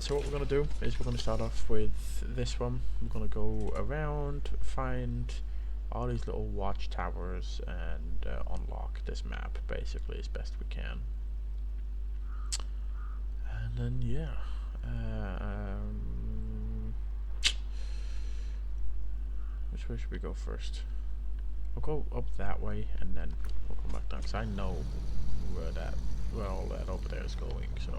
So what we're going to do is we're going to start off with this one. We're going to go around, find all these little watchtowers and unlock this map basically as best we can. And then yeah, which way should we go first? We'll go up that way and then we'll come back down because I know where all that over there is going. So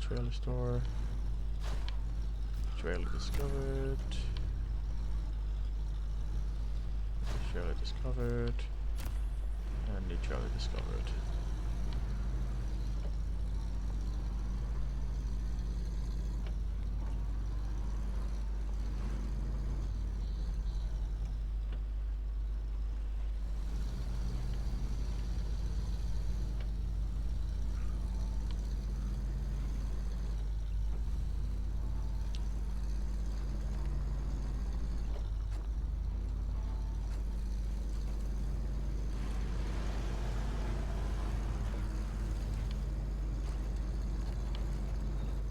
trailer store, trailer discovered, trailer discovered, and the trailer discovered.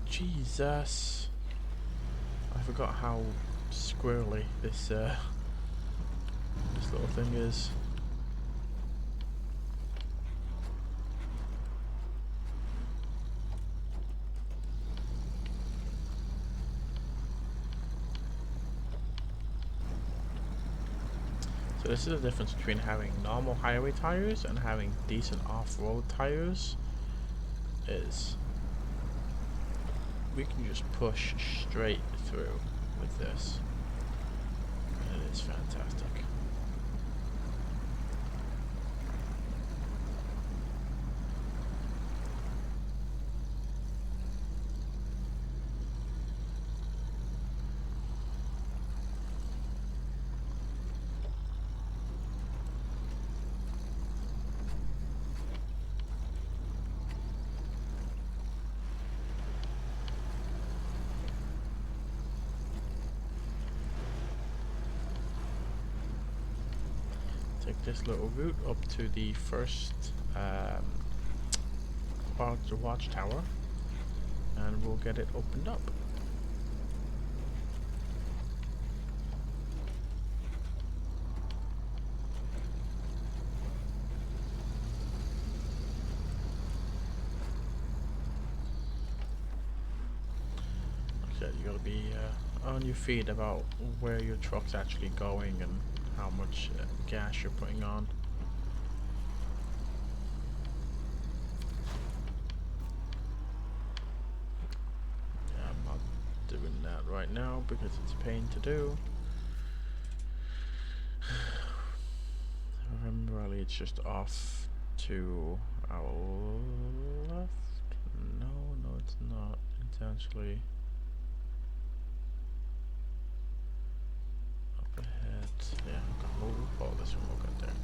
Jesus, I forgot how squirrely this little thing is. So this is the difference between having normal highway tires and having decent off-road tires, is we can just push straight through with this. And it is fantastic. Take this little route up to the first watchtower and we'll get it opened up. Okay, you gotta be on your feet about where your truck's actually going and how much gas you're putting on. Yeah, I'm not doing that right now because it's a pain to do. Remember, it's just off to our left. No, it's not. It's actually up ahead. Yeah, we'll follow this one. We'll get there.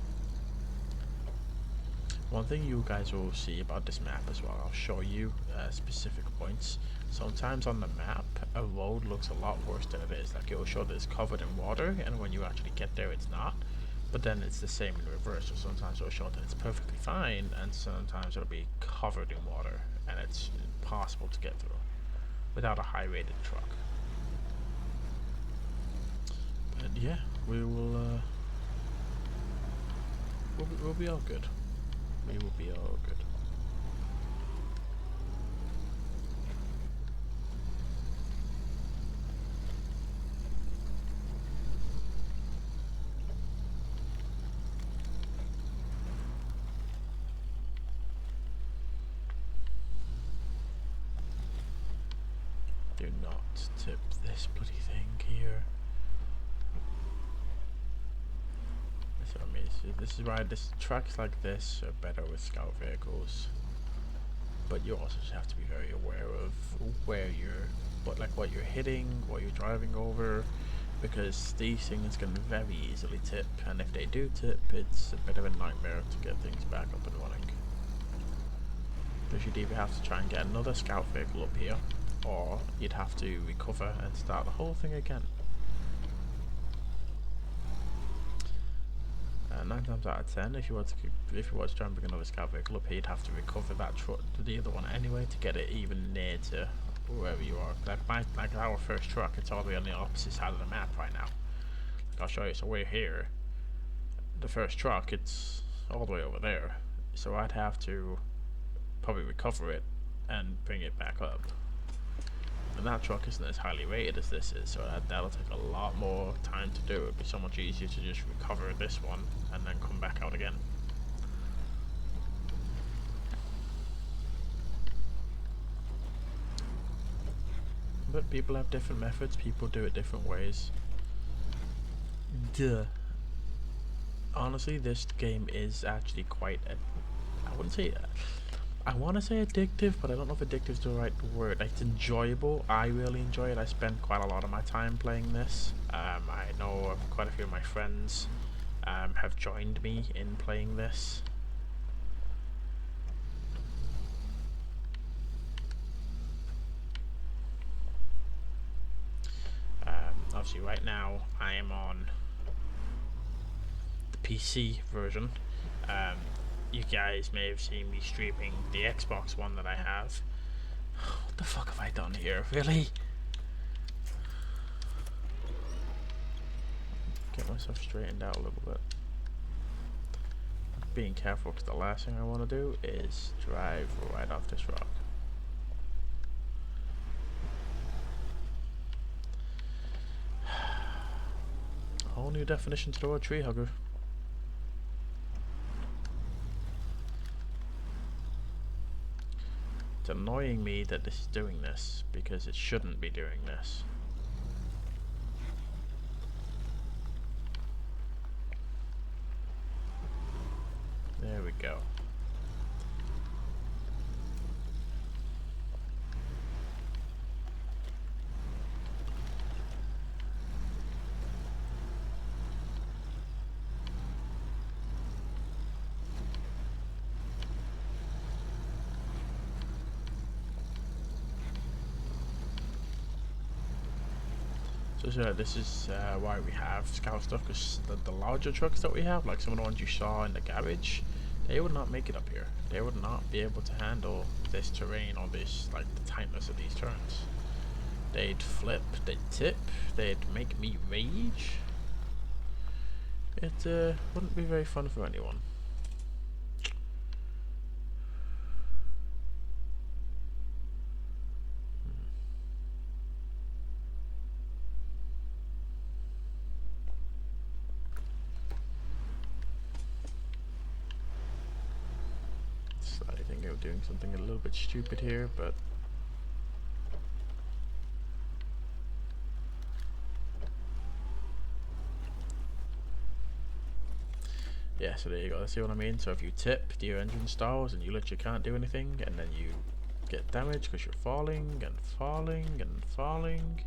One thing you guys will see about this map as well, I'll show you specific points. Sometimes on the map, a road looks a lot worse than it is. Like it will show that it's covered in water, and when you actually get there, it's not. But then it's the same in reverse. So sometimes it'll show that it's perfectly fine, and sometimes it'll be covered in water, and it's impossible to get through without a high-rated truck. But yeah, we will. We'll be all good. We will be all good. Do not tip this bloody thing here. That's what I mean. So this is why tracks like this are better with scout vehicles. But you also just have to be very aware of where what you're hitting, what you're driving over, because these things can very easily tip, and if they do tip, it's a bit of a nightmare to get things back up and running. Because you'd either have to try and get another scout vehicle up here, or you'd have to recover and start the whole thing again. 9 times out of 10, if you want to try and bring another scout vehicle up here, you'd have to recover that truck, the other one anyway, to get it even near to wherever you are. Like our first truck, it's all the way on the opposite side of the map right now. Like I'll show you. So we're here. The first truck, it's all the way over there. So I'd have to probably recover it and bring it back up. And that truck isn't as highly rated as this is, so that'll take a lot more time to do. It'd be so much easier to just recover this one and then come back out again. But people have different methods, people do it different ways. Duh. Honestly, this game is actually quite, I wouldn't say, I want to say addictive, but I don't know if addictive is the right word. It's enjoyable. I really enjoy it. I spend quite a lot of my time playing this. I know quite a few of my friends have joined me in playing this. Obviously right now I am on the PC version. You guys may have seen me streaming the Xbox one that I have. What the fuck have I done here? Really? Get myself straightened out a little bit. Being careful, because the last thing I want to do is drive right off this rock. A whole new definition to the word tree hugger. It's annoying me that this is doing this, because it shouldn't be doing this. There we go. So this is why we have scout stuff, because the larger trucks that we have, like some of the ones you saw in the garage, they would not make it up here. They would not be able to handle this terrain or this, like, the tightness of these turns. They'd flip, they'd tip, they'd make me rage. It wouldn't be very fun for anyone. Doing something a little bit stupid here, but yeah, so there you go. See what I mean? So if you tip, your engine stalls and you literally can't do anything, and then you get damaged because you're falling and falling and falling.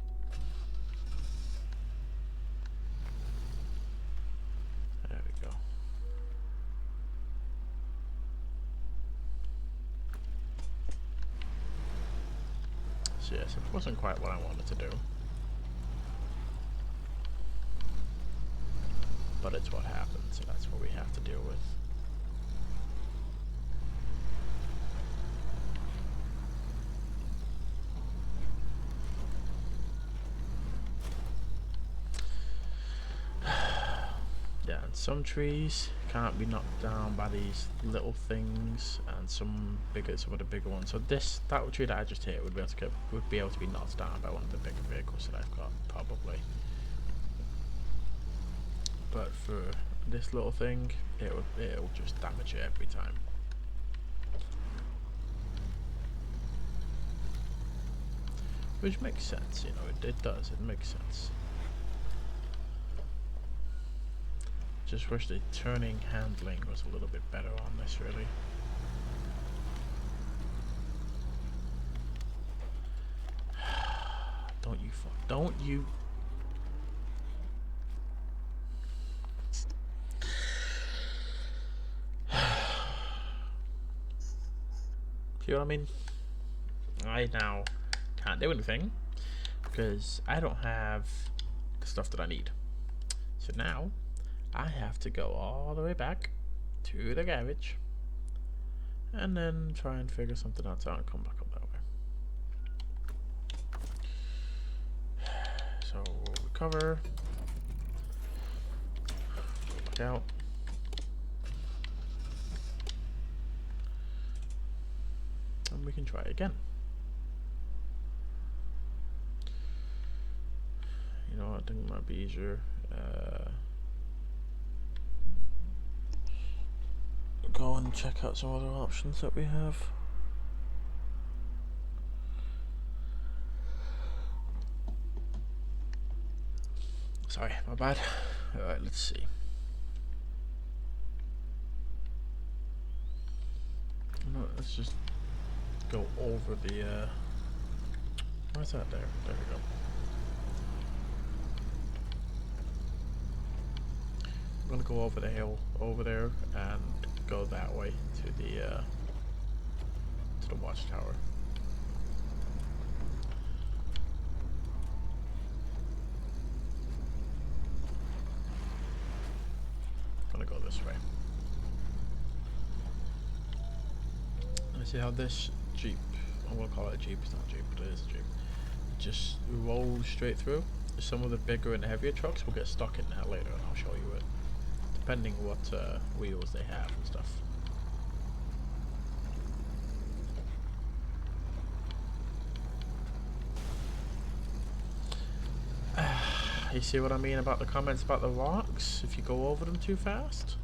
There we go. Yes, it wasn't quite what I wanted to do, but it's what happened, so that's what we have to deal with. Yeah, and some trees can't be knocked down by these little things, and some of the bigger ones. So that tree that I just hit would be able to be knocked down by one of the bigger vehicles that I've got, probably. But for this little thing, it'll just damage it every time. Which makes sense, you know, it does, it makes sense. Just wish the turning handling was a little bit better on this, really. Don't you see what I mean? I now can't do anything because I don't have the stuff that I need. So now I have to go all the way back to the garage and then try and figure something out and come back up that way. So we'll recover, go back out. And we can try again. You know, I think it might be easier. Go and check out some other options that we have. Sorry, my bad. Alright, let's see. No, let's just go over the where's that? There we go. I'm gonna go over the hill over there and go that way to the watchtower. I'm gonna go this way. See how this Jeep, I'm gonna call it a Jeep, it's not a Jeep, but it is a Jeep, just rolls straight through. Some of the bigger and heavier trucks will get stuck in that later, and I'll show you it, depending what wheels they have and stuff. You see what I mean about the comments about the rocks, if you go over them too fast?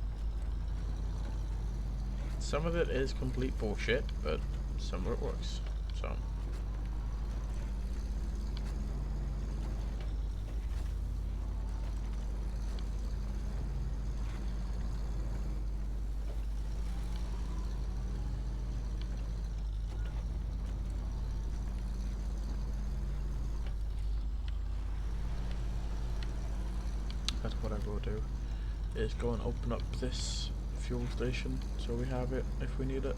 Some of it is complete bullshit, but some of it works. So that's what I will do, is go and open up this fuel station so we have it if we need it.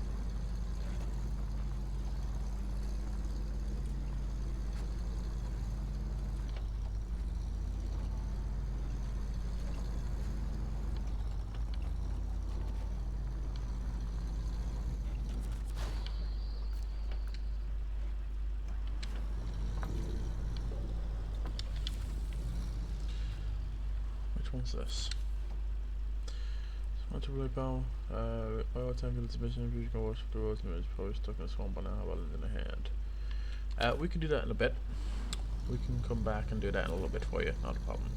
Which one's this? Not to really bow. Oil tank in this mission. If you can watch the roads, it's probably stuck in a swamp by now. Have it in the hand. We can do that in a bit. We can come back and do that in a little bit for you. Not a problem.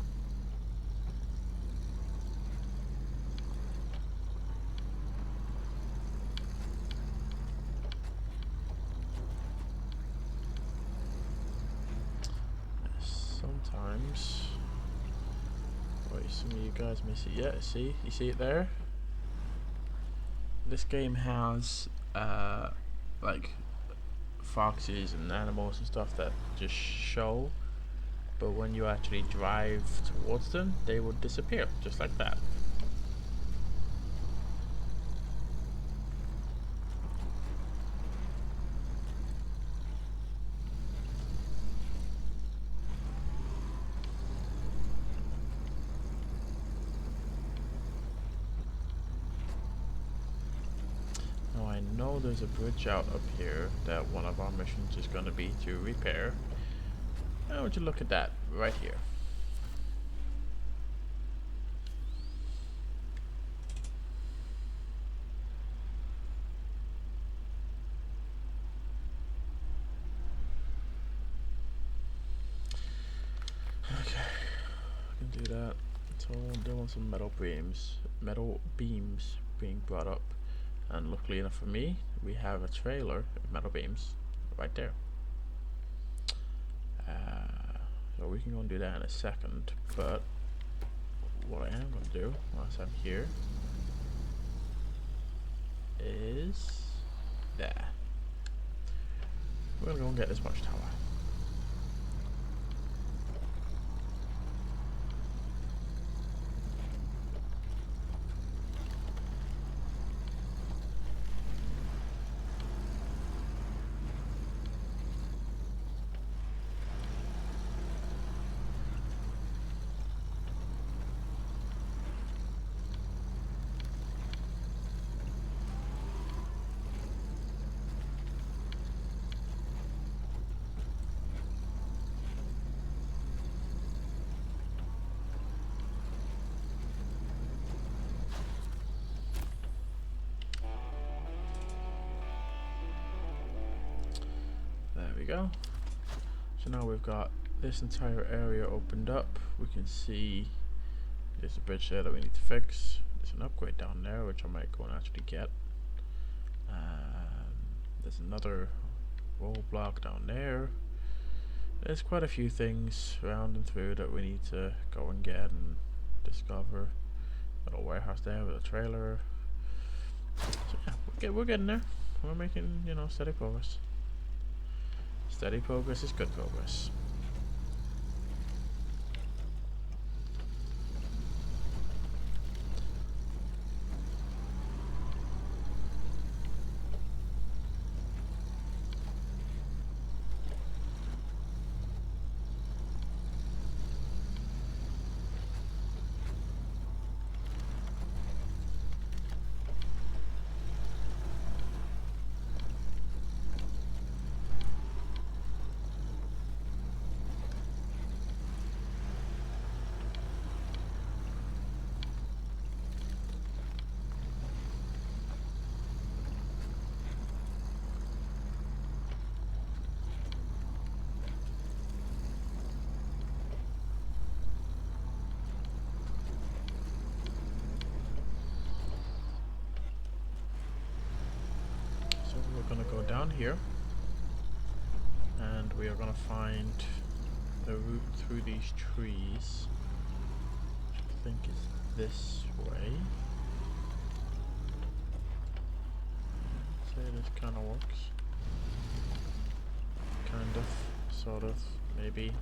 Sometimes. Wait, some of you guys may see. Yeah, see? You see it there? This game has like foxes and animals and stuff that just show, but when you actually drive towards them, they would disappear just like that. I know there's a bridge out up here that one of our missions is going to be to repair. And would you look at that right here. Okay, I can do that. So there want some metal beams being brought up. And luckily enough for me, we have a trailer of metal beams right there. So we can go and do that in a second, but what I am going to do once I'm here is there. We're going to go and get this watchtower. go. So now we've got this entire area opened up. We can see there's a bridge there that we need to fix. There's an upgrade down there which I might go and actually get. There's another roadblock down there. There's quite a few things around and through that we need to go and get and discover. Little warehouse there with a trailer. So yeah, we're getting there. We're making, you know, steady progress. Steady progress is good progress. So we're gonna go down here and we are gonna find the route through these trees, which I think is this way. Say this kind of works. Kind of, sort of, maybe.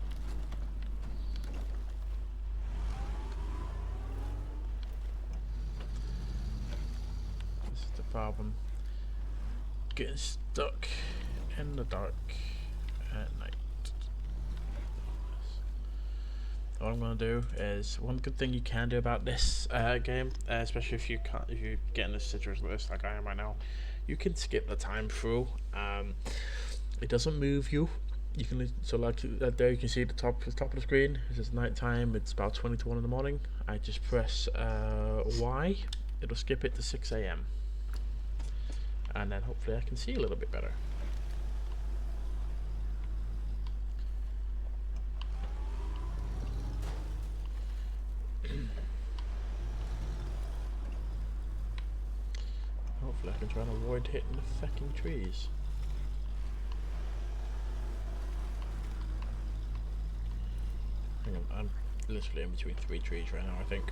This is the problem. Getting stuck in the dark at night. What I'm gonna do is, one good thing you can do about this game, especially if you get in a situation like this, like I am right now, you can skip the time through. It doesn't move you. You can, so like there you can see the top of the screen. It says night time. It's about 20 to 1 in the morning. I just press Y. It'll skip it to 6 a.m. and then hopefully I can see a little bit better. Hopefully I can try and avoid hitting the fucking trees. Hang on, I'm literally in between 3 trees right now, I think.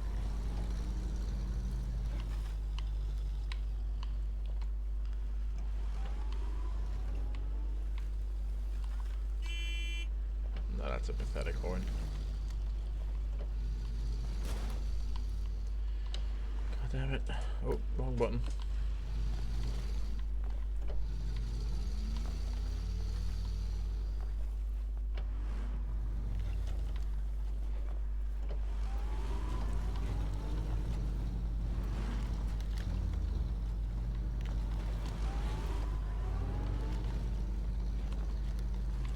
No, that's a pathetic horn. God damn it. Oh, wrong button.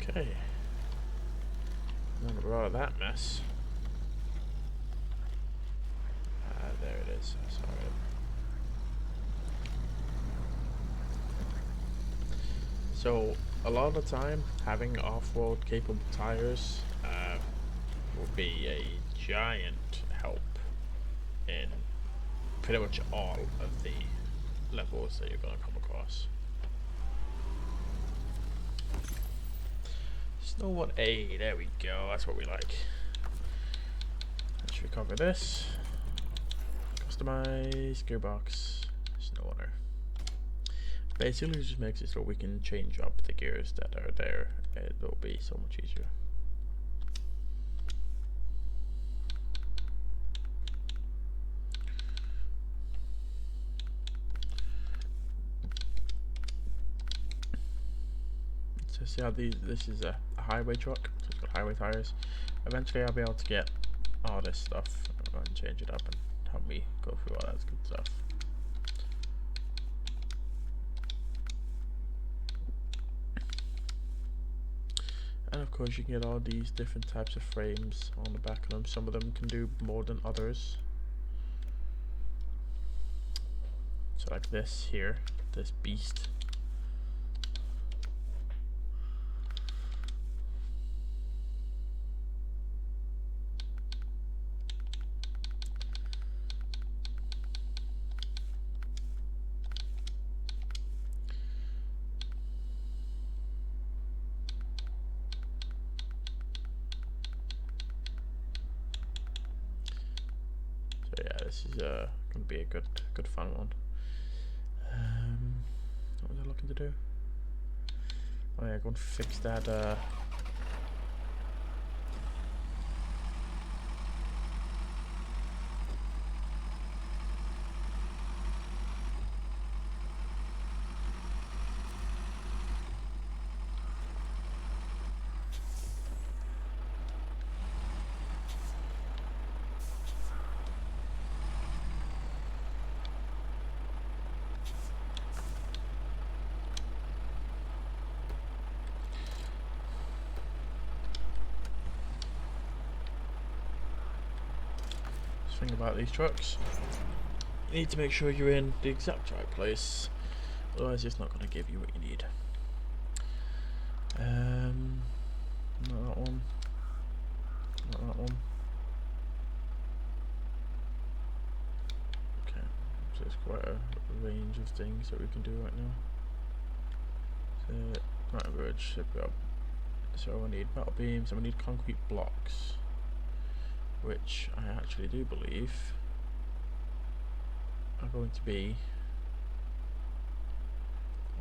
Okay. Now that we're out of that mess. There it is. Sorry. So, a lot of the time, having off-road capable tires will be a giant help in pretty much all of the levels that you're going to come across. SnowRunner A, there we go, that's what we like. Let's recover this. Customize, gearbox, SnowRunner. Basically it just makes it so we can change up the gears that are there. It'll be so much easier. So see how this is a highway truck, so it's got highway tires. Eventually I'll be able to get all this stuff and change it up and help me go through all that good stuff. And of course you can get all these different types of frames on the back of them. Some of them can do more than others. So like this here, this beast. So yeah, this is gonna be a good fun one. What was I looking to do? Oh yeah, go and fix that thing about these trucks. You need to make sure you're in the exact right place, otherwise it's not going to give you what you need. Not that one. Not that one. Okay, so it's quite a range of things that we can do right now. So, right, bridge, there we go. So we need metal beams and we need concrete blocks, which I actually do believe are going to be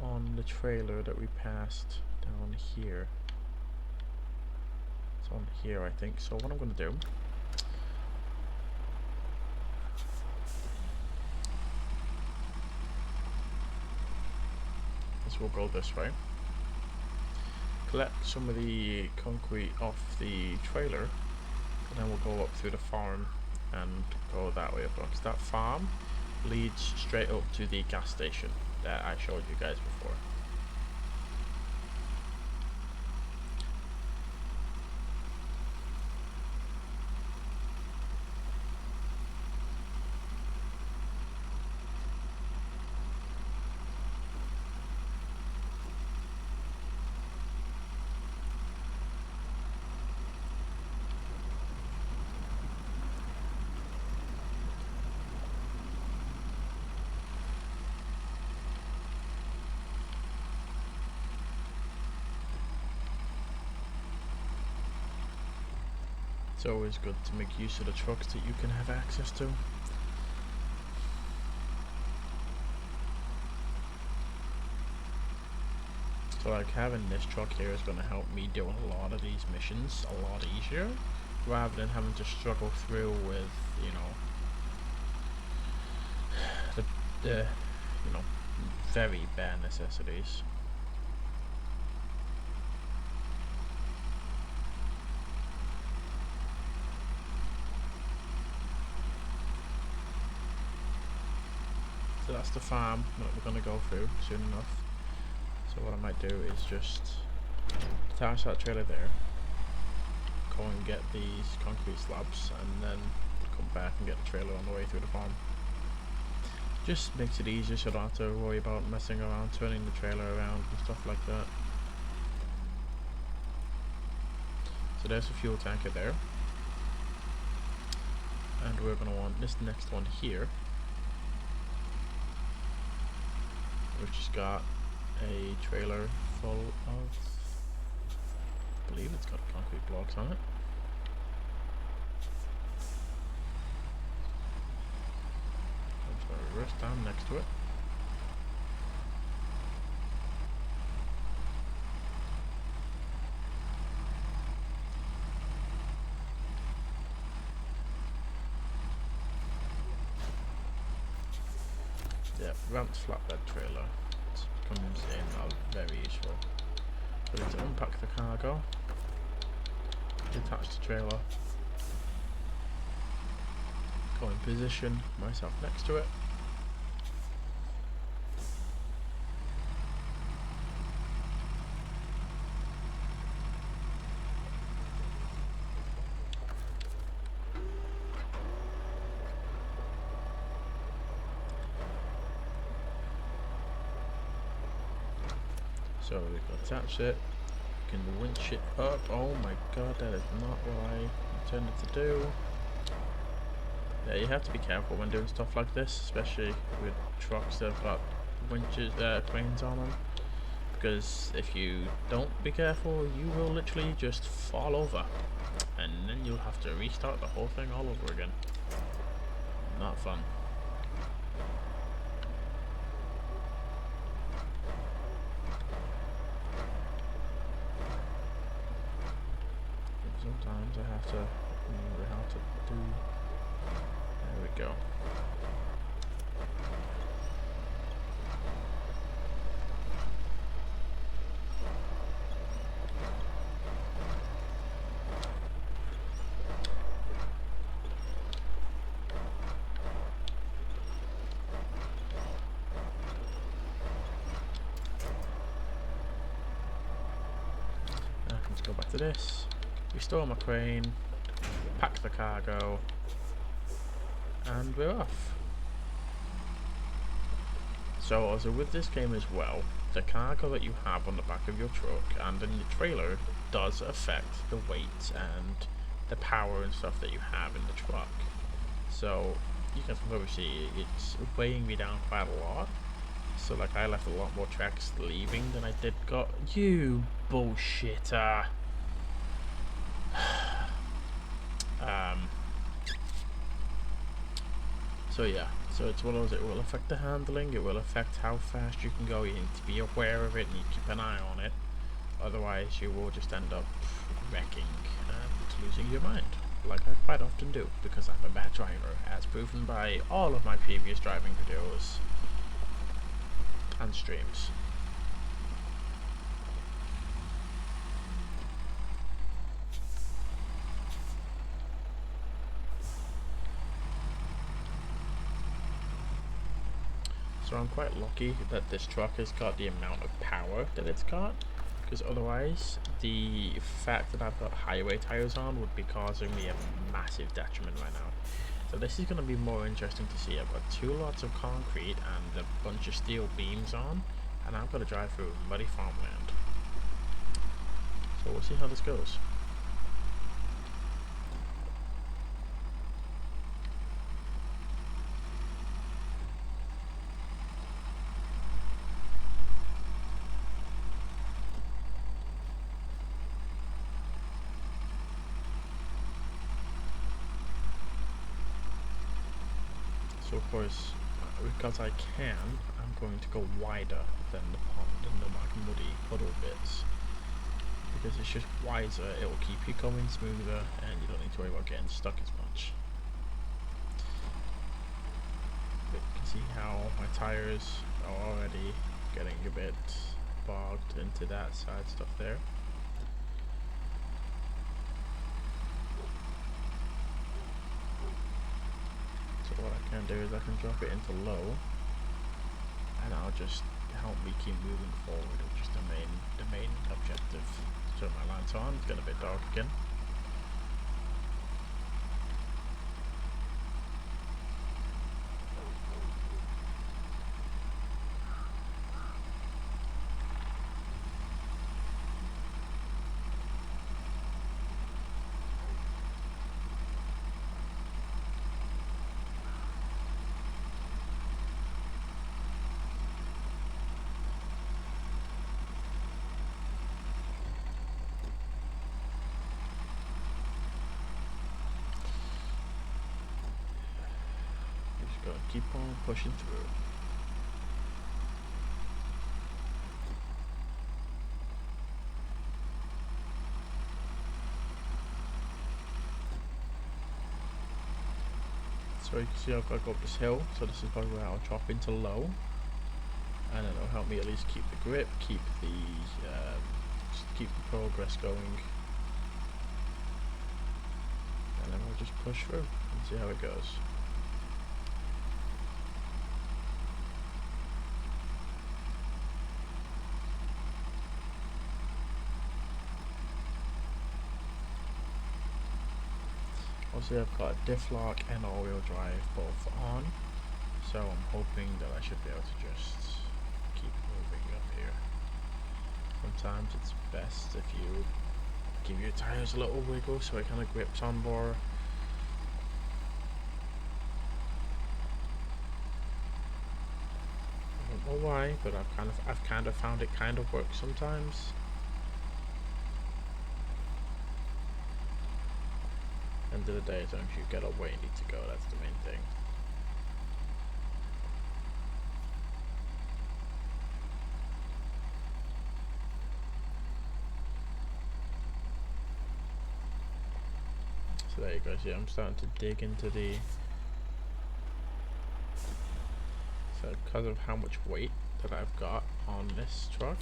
on the trailer that we passed down here. It's on here, I think. So what I'm going to do is we'll go this way, collect some of the concrete off the trailer, and then we'll go up through the farm and go that way up, because that farm leads straight up to the gas station that I showed you guys before. It's always good to make use of the trucks that you can have access to. So like having this truck here is going to help me do a lot of these missions a lot easier, rather than having to struggle through with, you know, the you know, very bare necessities. So that's the farm that we're going to go through soon enough. So what I might do is just attach that trailer there, go and get these concrete slabs, and then come back and get the trailer on the way through the farm. Just makes it easier so I don't have to worry about messing around, turning the trailer around and stuff like that. So there's a fuel tanker there. And we're going to want this next one here, which has got a trailer full of, I believe it's got concrete blocks on it. There's a reverse down next to it. Yeah, ramped flatbed trailer. Comes in very useful. So we need to unpack the cargo, detach the trailer, go in position myself next to it, so we can attach it, we can winch it up. Oh my god, that is not what I intended to do. Yeah, you have to be careful when doing stuff like this, especially with trucks that have got winches, cranes on them, because if you don't be careful, you will literally just fall over, and then you'll have to restart the whole thing all over again. not fun. Sometimes I have to remember how to do. There we go. Let's go back to this. Restore my crane. Pack the cargo. And we're off. So also with this game as well, the cargo that you have on the back of your truck and in your trailer does affect the weight and the power and stuff that you have in the truck. So you can probably see it's weighing me down quite a lot. So like I left a lot more tracks leaving than I did got. You bullshitter. So yeah, so it's one of those, it will affect the handling, it will affect how fast you can go, you need to be aware of it and you keep an eye on it, otherwise you will just end up wrecking and losing your mind, like I quite often do, because I'm a bad driver, as proven by all of my previous driving videos and streams. So I'm quite lucky that this truck has got the amount of power that it's got, because otherwise the fact that I've got highway tires on would be causing me a massive detriment right now. So this is going to be more interesting to see. I've got 2 lots of concrete and a bunch of steel beams on, and I've got to drive through muddy farmland. So we'll see how this goes. So of course, because I can, I'm going to go wider than the pond and the muddy puddle bits. Because it's just wider, it will keep you going smoother and you don't need to worry about getting stuck as much. But you can see how my tires are already getting a bit bogged into that side stuff there. So what I can do is I can drop it into low, and I'll just help me keep moving forward, which is the main objective. So my lights on, it's getting a bit dark again. Gotta keep on pushing through. So you can see I've got to go up this hill, so this is probably where I'll drop into low, and then it'll help me at least keep the grip, keep the progress going, and then we'll just push through and see how it goes. Obviously I've got diff lock and all-wheel drive both on, so I'm hoping that I should be able to just keep moving up here. Sometimes it's best if you give your tires a little wiggle so it kind of grips on more. I don't know why, but I've kind of found it kind of works sometimes. End of the day, as long as you get up where you need to go, that's the main thing. So there you go. See, I'm starting to dig into the. So because of how much weight that I've got on this truck,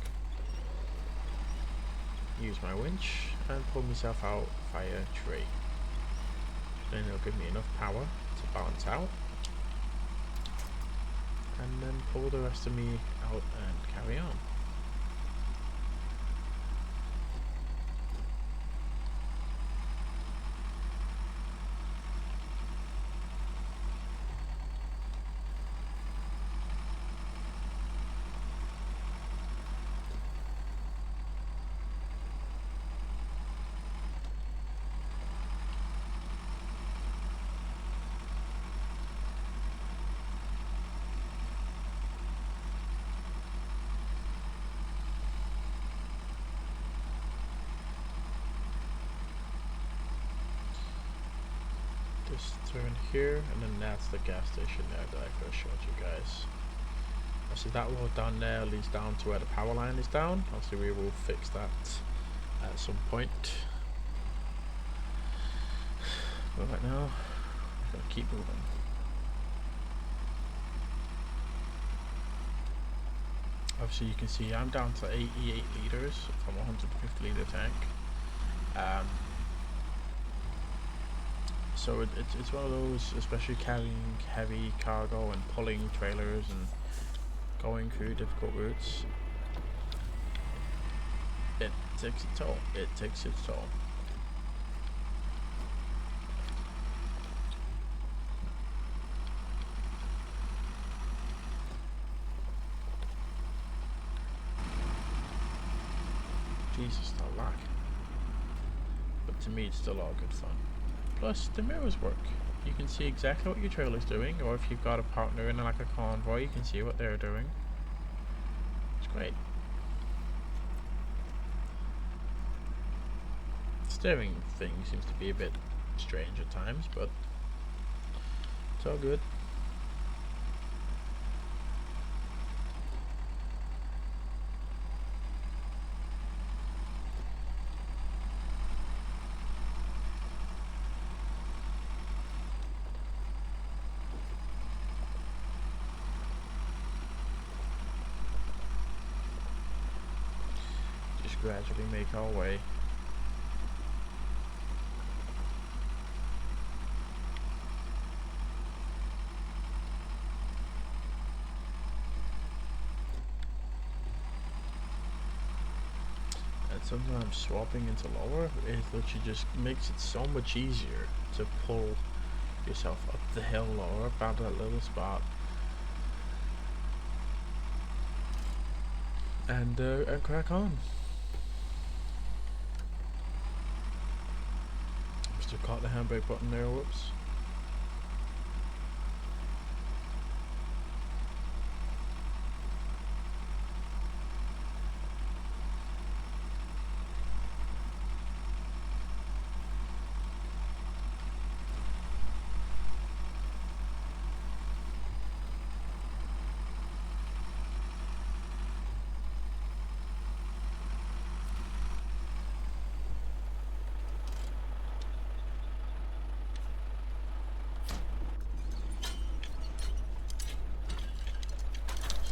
use my winch and pull myself out via a tree. Then it'll give me enough power to balance out, and then pull the rest of me out and carry on. Just turn here, and then that's the gas station there that I first showed you guys. Obviously that road down there leads down to where the power line is down. Obviously we will fix that at some point. But right now, I'm gonna keep moving. Obviously you can see I'm down to 88 litres from a 150 litre tank. So it's one of those, especially carrying heavy cargo and pulling trailers and going through difficult routes. It takes its toll. It takes its toll. Jesus, not lacking. But to me, it's still all good fun. Plus, the mirrors work. You can see exactly what your trailer's doing, or if you've got a partner in like a convoy, you can see what they're doing. It's great. The steering thing seems to be a bit strange at times, but it's all good. Gradually make our way. And sometimes swapping into lower is literally just makes it so much easier to pull yourself up the hill or up out of that little spot and crack on. Just caught the handbrake button there, whoops.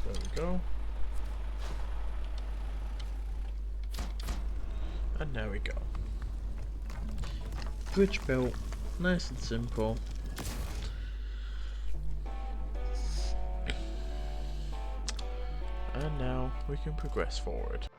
There we go. And there we go. Bridge built, nice and simple. And now we can progress forward.